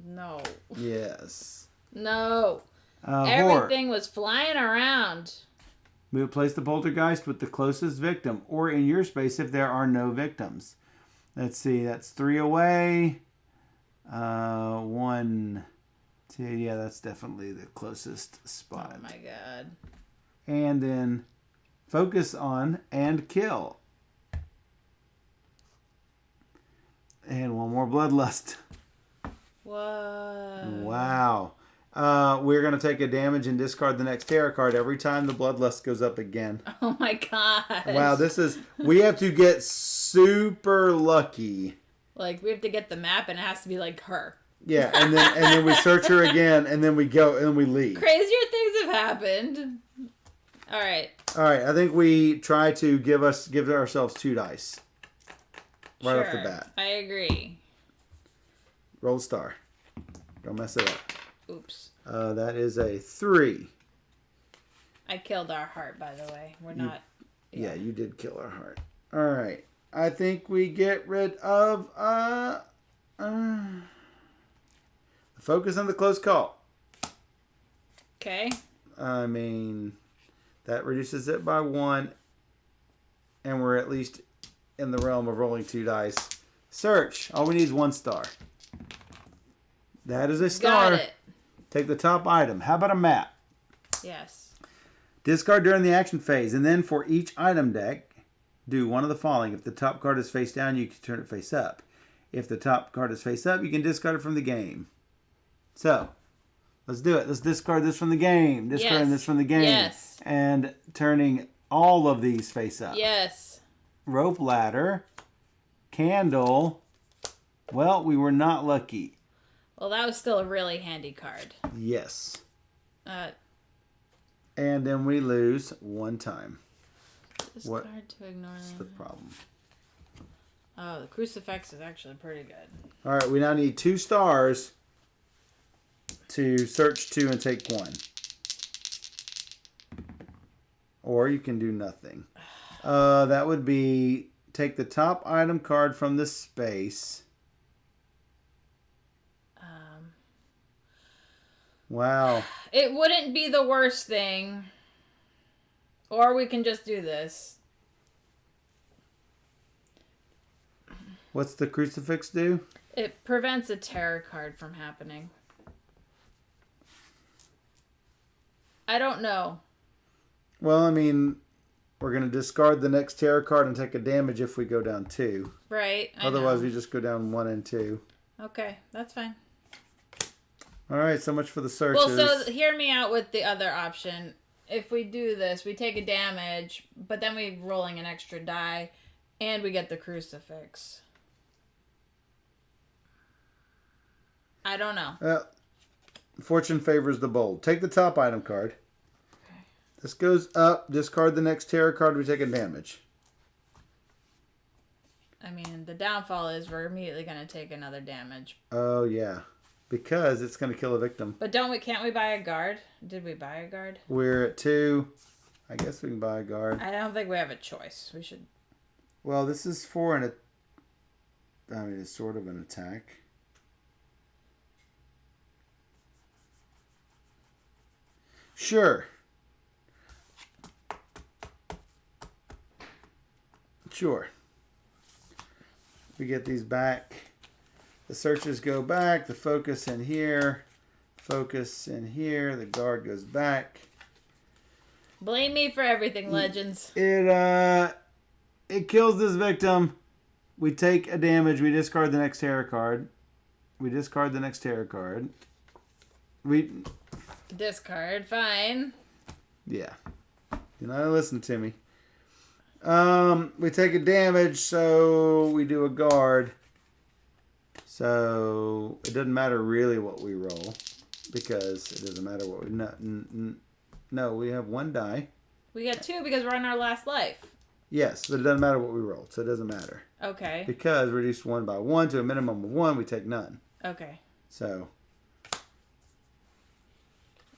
[SPEAKER 1] No.
[SPEAKER 2] Yes.
[SPEAKER 1] No.
[SPEAKER 2] Horror.
[SPEAKER 1] Everything was flying around.
[SPEAKER 2] We would place the poltergeist with the closest victim, or in your space if there are no victims. Let's see, that's 3 away. 1, 2. Yeah, that's definitely the closest spot.
[SPEAKER 1] Oh my god.
[SPEAKER 2] And then focus on and kill. And 1 more bloodlust.
[SPEAKER 1] What?
[SPEAKER 2] Wow. We're going to take a damage and discard the next tarot card every time the bloodlust goes up again.
[SPEAKER 1] Oh my god.
[SPEAKER 2] Wow, we have to get super lucky.
[SPEAKER 1] Like, we have to get the map and it has to be like her.
[SPEAKER 2] Yeah, and then we search her again, and then we go, and then we leave.
[SPEAKER 1] Crazier things have happened. All right,
[SPEAKER 2] I think we try to give ourselves 2 dice. Right off the bat.
[SPEAKER 1] I agree.
[SPEAKER 2] Roll star. Don't mess it up.
[SPEAKER 1] Oops.
[SPEAKER 2] That is a 3.
[SPEAKER 1] I killed our heart, by the way. We're not...
[SPEAKER 2] Yeah, you did kill our heart. All right. I think we get rid of... focus on the close call.
[SPEAKER 1] Okay.
[SPEAKER 2] I mean, that reduces it by 1. And we're at least in the realm of rolling 2 dice. Search. All we need is 1 star. That is a star.
[SPEAKER 1] Got it.
[SPEAKER 2] Take the top item. How about a map?
[SPEAKER 1] Yes.
[SPEAKER 2] Discard during the action phase. And then for each item deck, do one of the following. If the top card is face down, you can turn it face up. If the top card is face up, you can discard it from the game. So, let's do it. Let's discard this from the game. Discarding this from the game.
[SPEAKER 1] Yes.
[SPEAKER 2] And turning all of these face up.
[SPEAKER 1] Yes.
[SPEAKER 2] Rope ladder. Candle. Well, we were not lucky.
[SPEAKER 1] Well, that was still a really handy card.
[SPEAKER 2] Yes.
[SPEAKER 1] And
[SPEAKER 2] then we lose 1 time.
[SPEAKER 1] discard to ignore
[SPEAKER 2] What's the problem?
[SPEAKER 1] Oh, the crucifix is actually pretty good.
[SPEAKER 2] All right, we now need 2 stars to search 2 and take 1. Or you can do nothing. That would be take the top item card from the space. Wow.
[SPEAKER 1] It wouldn't be the worst thing. Or we can just do this.
[SPEAKER 2] What's the crucifix do?
[SPEAKER 1] It prevents a tarot card from happening. I don't know.
[SPEAKER 2] Well, I mean, we're going to discard the next tarot card and take a damage if we go down 2.
[SPEAKER 1] Right.
[SPEAKER 2] Otherwise, we just go down 1 and 2.
[SPEAKER 1] Okay, that's fine.
[SPEAKER 2] All right, so much for the searches.
[SPEAKER 1] Well, so hear me out with the other option. If we do this, we take a damage, but then we're rolling an extra die, and we get the crucifix. I don't know.
[SPEAKER 2] Fortune favors the bold. Take the top item card.
[SPEAKER 1] Okay.
[SPEAKER 2] This goes up. Discard the next tarot card. We take a damage.
[SPEAKER 1] I mean, the downfall is we're immediately going to take another damage.
[SPEAKER 2] Oh, yeah. because it's going to kill a victim.
[SPEAKER 1] But can't we buy a guard? Did we buy a guard?
[SPEAKER 2] We're at 2. I guess we can buy a guard.
[SPEAKER 1] I don't think we have a choice. We should.
[SPEAKER 2] Well, this is for it's sort of an attack. Sure. We get these back. The searches go back. The focus in here. Focus in here. The guard goes back.
[SPEAKER 1] Blame me for everything, Legends.
[SPEAKER 2] It kills this victim. We take a damage. We discard the next terror card. We
[SPEAKER 1] Discard, fine.
[SPEAKER 2] Yeah. You're not listening to me. We take a damage, so we do a guard. So it doesn't matter really what we roll, because it doesn't matter what we... No, we have 1 die.
[SPEAKER 1] We got 2 because we're on our last life.
[SPEAKER 2] Yes, but it doesn't matter what we roll, so it doesn't matter.
[SPEAKER 1] Okay.
[SPEAKER 2] Because reduce 1 by 1 to a minimum of 1, we take none.
[SPEAKER 1] Okay.
[SPEAKER 2] So...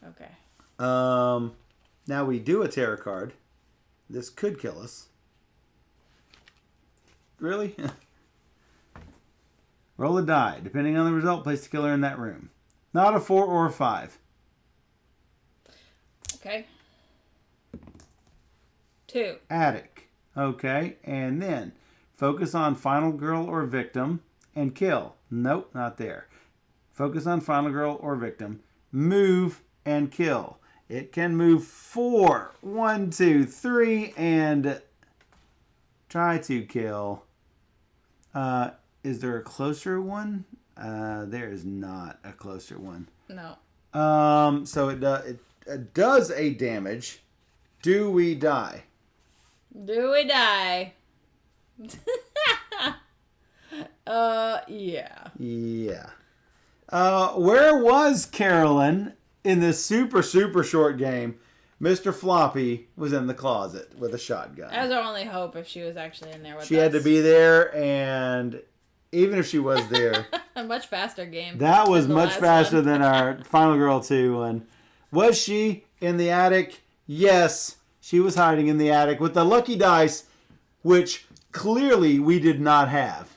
[SPEAKER 1] Okay.
[SPEAKER 2] Now we do a terror card. This could kill us. Really? Roll a die. Depending on the result, place the killer in that room. Not a 4 or a 5.
[SPEAKER 1] Okay. 2.
[SPEAKER 2] Attic. Okay. And then focus on Final Girl or Victim and kill. Nope, not there. Focus on Final Girl or Victim. Move and kill. It can move 4. 1, 2, 3, and try to kill. Is there a closer one? There is not a closer one.
[SPEAKER 1] No.
[SPEAKER 2] So it does a damage. Do we die?
[SPEAKER 1] Do we die? Yeah.
[SPEAKER 2] Yeah. Where was Carolyn in this super, super short game? Mr. Floppy was in the closet with a shotgun.
[SPEAKER 1] That was our only hope if she was actually in there with us.
[SPEAKER 2] She had to be there, and even if she was there...
[SPEAKER 1] A much faster game.
[SPEAKER 2] That was much faster than our Final Girl 2 one. Was she in the attic? Yes, she was hiding in the attic with the lucky dice, which clearly we did not have.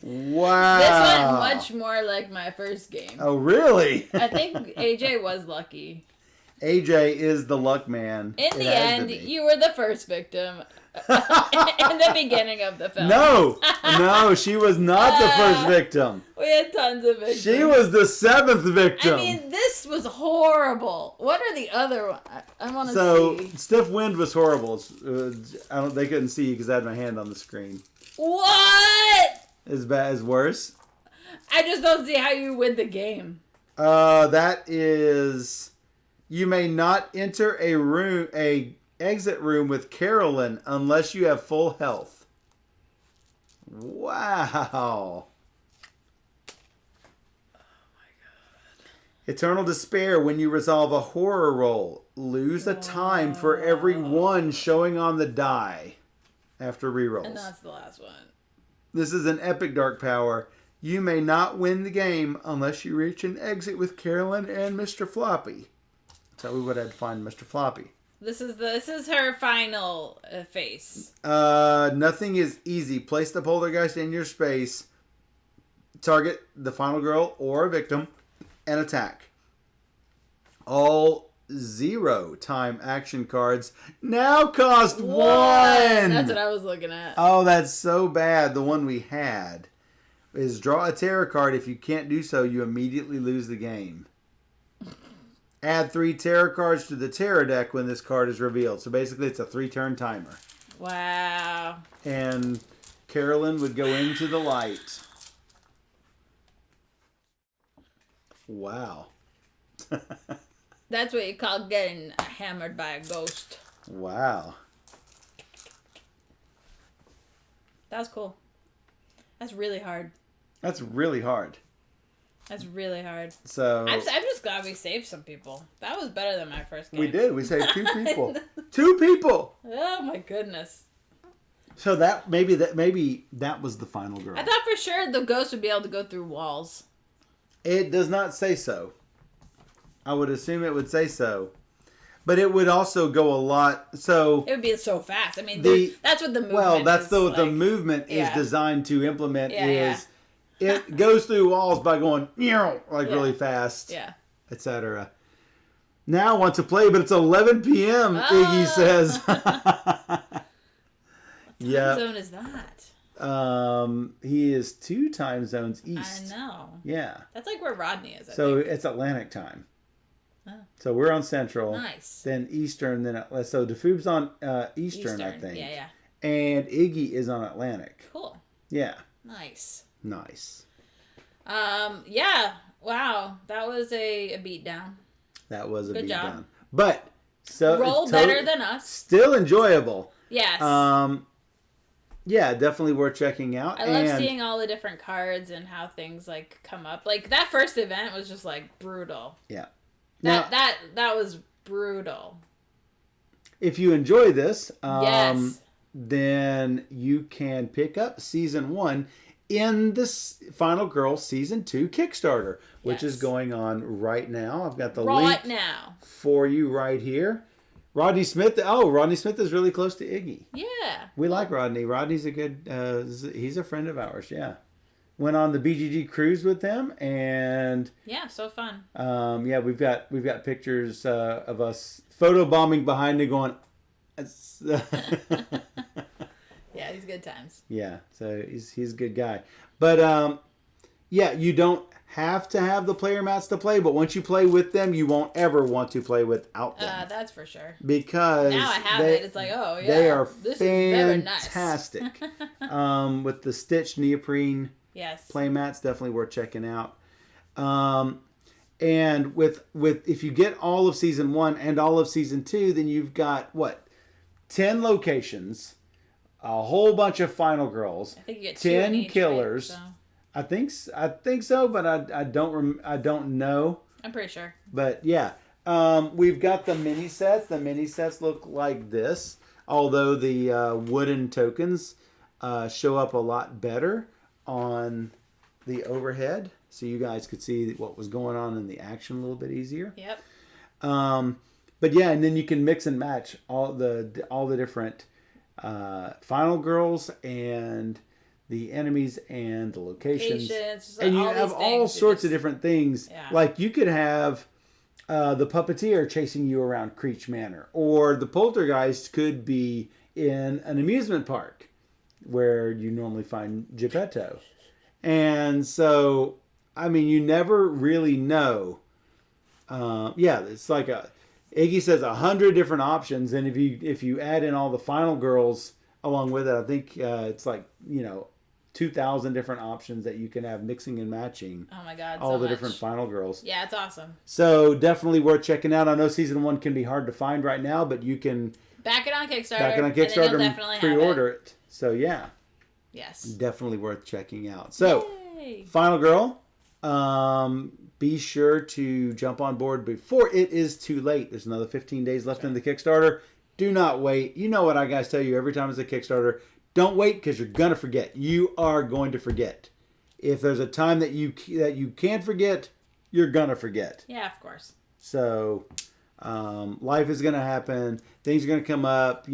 [SPEAKER 2] Wow.
[SPEAKER 1] This went much more like my first game.
[SPEAKER 2] Oh, really?
[SPEAKER 1] I think AJ was lucky.
[SPEAKER 2] AJ is the luck man.
[SPEAKER 1] In the end, you were the first victim in the beginning of the film.
[SPEAKER 2] No, she was not the first victim.
[SPEAKER 1] We had tons of victims.
[SPEAKER 2] She was the 7th victim.
[SPEAKER 1] I mean, this was horrible. What are the other ones? I want to see.
[SPEAKER 2] So, Stiff Wind was horrible. They couldn't see you because I had my hand on the screen.
[SPEAKER 1] What?
[SPEAKER 2] As bad as worse?
[SPEAKER 1] I just don't see how you win the game.
[SPEAKER 2] That is... You may not enter a exit room with Carolyn unless you have full health. Wow. Oh my god. Eternal Despair. When you resolve a horror roll, lose a time for every one showing on the die after rerolls.
[SPEAKER 1] And that's the last one.
[SPEAKER 2] This is an epic dark power. You may not win the game unless you reach an exit with Carolyn and Mr. Floppy. So we would have to find Mr. Floppy.
[SPEAKER 1] This is her final face.
[SPEAKER 2] Nothing is easy. Place the poltergeist in your space. Target the final girl or a victim and attack. All 0 time action cards now cost 1.
[SPEAKER 1] That's what I was looking at.
[SPEAKER 2] Oh, that's so bad. The one we had is draw a terror card. If you can't do so, you immediately lose the game. Add 3 terror cards to the terror deck when this card is revealed. So basically, it's a 3-turn timer.
[SPEAKER 1] Wow.
[SPEAKER 2] And Carolyn would go into the light. Wow.
[SPEAKER 1] That's what you call getting hammered by a ghost.
[SPEAKER 2] Wow.
[SPEAKER 1] That was cool. That's really hard.
[SPEAKER 2] That's really hard.
[SPEAKER 1] That's really hard.
[SPEAKER 2] So
[SPEAKER 1] I'm just glad we saved some people. That was better than my first game.
[SPEAKER 2] We did. We saved 2 people. 2 people.
[SPEAKER 1] Oh my goodness.
[SPEAKER 2] So maybe that was the final girl.
[SPEAKER 1] I thought for sure the ghost would be able to go through walls.
[SPEAKER 2] It does not say so. I would assume it would say so. But it would also go a lot. So
[SPEAKER 1] it would be so fast. I mean, that's what the movement.
[SPEAKER 2] Well, that's
[SPEAKER 1] is
[SPEAKER 2] what the movement is designed to implement. It goes through walls by going really fast, etc. Now I want to play, but it's 11 p.m. Iggy says.
[SPEAKER 1] What time zone is that?
[SPEAKER 2] He is 2 time zones east.
[SPEAKER 1] I know.
[SPEAKER 2] Yeah.
[SPEAKER 1] That's like where Rodney is. I
[SPEAKER 2] think.
[SPEAKER 1] It's
[SPEAKER 2] Atlantic time.
[SPEAKER 1] Oh.
[SPEAKER 2] So we're on Central.
[SPEAKER 1] Nice.
[SPEAKER 2] Then Eastern. So DeFoob's on Eastern, I think.
[SPEAKER 1] Yeah.
[SPEAKER 2] And Iggy is on Atlantic.
[SPEAKER 1] Cool.
[SPEAKER 2] Yeah.
[SPEAKER 1] Nice. Yeah. Wow. That was a beatdown.
[SPEAKER 2] That was a
[SPEAKER 1] Good job.
[SPEAKER 2] beatdown. But
[SPEAKER 1] roll better than us.
[SPEAKER 2] Still enjoyable.
[SPEAKER 1] Yes.
[SPEAKER 2] Yeah, definitely worth checking out.
[SPEAKER 1] I love seeing all the different cards and how things like come up. Like that first event was just like brutal.
[SPEAKER 2] Yeah.
[SPEAKER 1] That was brutal.
[SPEAKER 2] If you enjoy this,
[SPEAKER 1] yes.
[SPEAKER 2] Then you can pick up Season 1 in this Final Girl Season 2 Kickstarter, which is going on right now. I've got the link
[SPEAKER 1] now
[SPEAKER 2] for you right here. Rodney Smith. Oh, Rodney Smith is really close to Iggy.
[SPEAKER 1] Yeah.
[SPEAKER 2] We like Rodney. Rodney's a good, he's a friend of ours, yeah. Went on the BGG cruise with them, and
[SPEAKER 1] yeah, so fun.
[SPEAKER 2] Yeah, we've got pictures of us photobombing behind it going.
[SPEAKER 1] Yeah, he's good times.
[SPEAKER 2] Yeah, so he's a good guy. But yeah, you don't have to have the player mats to play, but once you play with them, you won't ever want to play without them.
[SPEAKER 1] That's for sure.
[SPEAKER 2] Because
[SPEAKER 1] now I have it. It's like, oh yeah,
[SPEAKER 2] they are
[SPEAKER 1] this fantastic.
[SPEAKER 2] Is very nice. With the stitched neoprene.
[SPEAKER 1] Yes.
[SPEAKER 2] Play mats, definitely worth checking out. And with if you get all of Season 1 and all of Season 2, then you've got 10 locations, a whole bunch of Final Girls,
[SPEAKER 1] I think you get
[SPEAKER 2] 10
[SPEAKER 1] each,
[SPEAKER 2] killers.
[SPEAKER 1] right? So.
[SPEAKER 2] I think so, but I don't know.
[SPEAKER 1] I'm pretty sure.
[SPEAKER 2] But yeah, we've got the mini sets. The mini sets look like this, although the wooden tokens show up a lot better on the overhead, so you guys could see what was going on in the action a little bit easier.
[SPEAKER 1] Yep.
[SPEAKER 2] But yeah, and then you can mix and match all the different Final Girls and the enemies and the locations. And you have all sorts of different things.
[SPEAKER 1] Yeah.
[SPEAKER 2] Like you could have the puppeteer chasing you around Creech Manor, or the poltergeist could be in an amusement park where you normally find Geppetto. And so, I mean, you never really know. Yeah, it's like Iggy says 100 different options, and if you add in all the Final Girls along with it, I think it's like 2,000 different options that you can have mixing and matching.
[SPEAKER 1] Oh my God!
[SPEAKER 2] All the different Final Girls.
[SPEAKER 1] Yeah, it's awesome.
[SPEAKER 2] So definitely worth checking out. I know Season 1 can be hard to find right now, but you can
[SPEAKER 1] back it on Kickstarter
[SPEAKER 2] and pre-order it. So yeah.
[SPEAKER 1] Yes.
[SPEAKER 2] Definitely worth checking out. So,
[SPEAKER 1] Yay.
[SPEAKER 2] Final Girl, be sure to jump on board before it is too late. There's another 15 days left in the Kickstarter. Do not wait. You know what I guys tell you every time it's a Kickstarter. Don't wait, because you're going to forget. You are going to forget. If there's a time that you can't forget, you're going to forget.
[SPEAKER 1] Yeah, of course.
[SPEAKER 2] So, life is going to happen. Things are going to come up,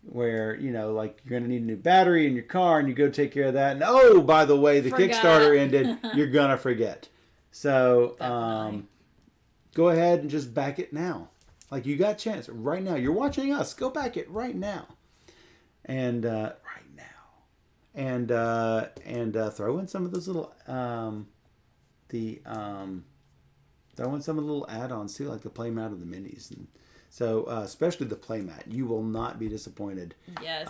[SPEAKER 2] where like you're gonna need a new battery in your car, and you go take care of that, and oh, by the way, the Kickstarter ended. You're gonna forget. So go ahead and just back it now. Like, you got a chance right now. You're watching us. Go back it right now, and throw in some of those little throw in some of the little add-ons too, like the playmat of the minis. And so, especially the playmat, you will not be disappointed.
[SPEAKER 1] Yes.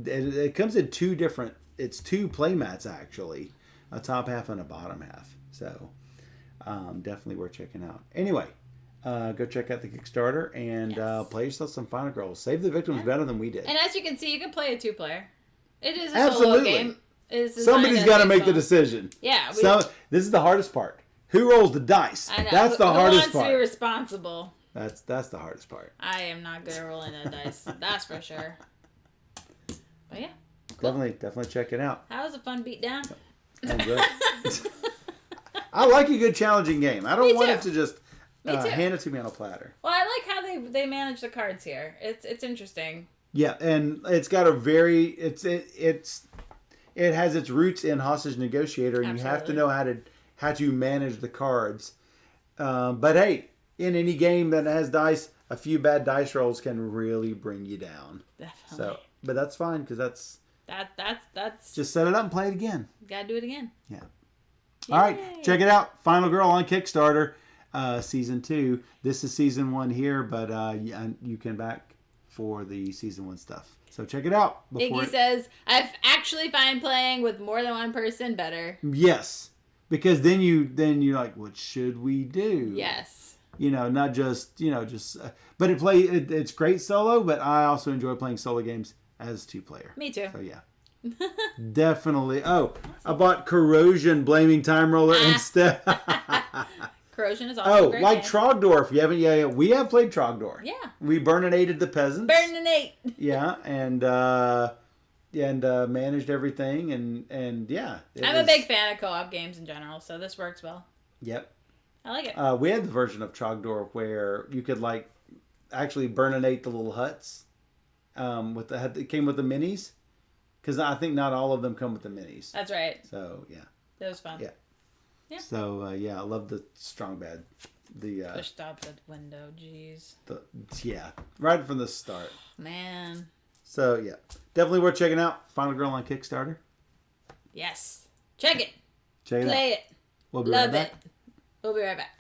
[SPEAKER 2] It comes in two playmats actually, a top half and a bottom half. So, definitely worth checking out. Anyway, go check out the Kickstarter and play yourself some Final Girls. Save the Victims better than we did.
[SPEAKER 1] And as you can see, you can play a 2-player. It is a
[SPEAKER 2] Absolutely.
[SPEAKER 1] solo game.
[SPEAKER 2] Somebody's got to make the decision.
[SPEAKER 1] Yeah.
[SPEAKER 2] This is the hardest part. Who rolls the dice?
[SPEAKER 1] I know.
[SPEAKER 2] That's the hardest part.
[SPEAKER 1] Who wants to be responsible?
[SPEAKER 2] That's the hardest part.
[SPEAKER 1] I am not good at rolling the dice. That's for sure. But yeah. Cool.
[SPEAKER 2] Definitely check it out.
[SPEAKER 1] That was a fun beatdown.
[SPEAKER 2] Good. I like a good challenging game. I don't
[SPEAKER 1] Me
[SPEAKER 2] want
[SPEAKER 1] too.
[SPEAKER 2] it to just
[SPEAKER 1] Me too.
[SPEAKER 2] hand it to me on a platter.
[SPEAKER 1] Well, I like how they manage the cards here. It's interesting.
[SPEAKER 2] Yeah, and it's got a very it has its roots in Hostage Negotiator, and you have to know how to manage the cards. But hey, in any game that has dice, a few bad dice rolls can really bring you down.
[SPEAKER 1] Definitely.
[SPEAKER 2] So, but that's fine because that's
[SPEAKER 1] just
[SPEAKER 2] set it up and play it again.
[SPEAKER 1] Gotta do it again.
[SPEAKER 2] Yeah.
[SPEAKER 1] Yay.
[SPEAKER 2] All right, check it out. Final Girl on Kickstarter, season 2. This is season 1 here, but you can back for the season 1 stuff. So check it out.
[SPEAKER 1] Iggy says, "I've actually find playing with more than one person better."
[SPEAKER 2] Yes, because then you're like, what should we do?
[SPEAKER 1] Yes.
[SPEAKER 2] Not just but it's great solo. But I also enjoy playing solo games as 2-player.
[SPEAKER 1] Me too.
[SPEAKER 2] So yeah. Definitely. Oh, I bought Corrosion Blaming Time Roller instead.
[SPEAKER 1] Corrosion is also a great
[SPEAKER 2] like
[SPEAKER 1] game.
[SPEAKER 2] Trogdor. If you haven't, we have played Trogdor.
[SPEAKER 1] Yeah.
[SPEAKER 2] We burninated the peasants.
[SPEAKER 1] Burninate.
[SPEAKER 2] Yeah, and managed everything, and yeah.
[SPEAKER 1] I'm a big fan of co-op games in general, so this works well.
[SPEAKER 2] Yep.
[SPEAKER 1] I like it.
[SPEAKER 2] We had the version of Trogdor where you could actually burninate the little huts. It came with the minis. Because I think not all of them come with the minis.
[SPEAKER 1] That's right.
[SPEAKER 2] So, yeah.
[SPEAKER 1] That was fun.
[SPEAKER 2] Yeah.
[SPEAKER 1] Yeah.
[SPEAKER 2] So, I love the strong bad.
[SPEAKER 1] Push stop at window, jeez.
[SPEAKER 2] Right from the start.
[SPEAKER 1] Man.
[SPEAKER 2] So, yeah. Definitely worth checking out. Final Girl on Kickstarter.
[SPEAKER 1] Yes. Check it.
[SPEAKER 2] Check it out.
[SPEAKER 1] Play it.
[SPEAKER 2] We'll be
[SPEAKER 1] Love
[SPEAKER 2] right back.
[SPEAKER 1] it. We'll be right back.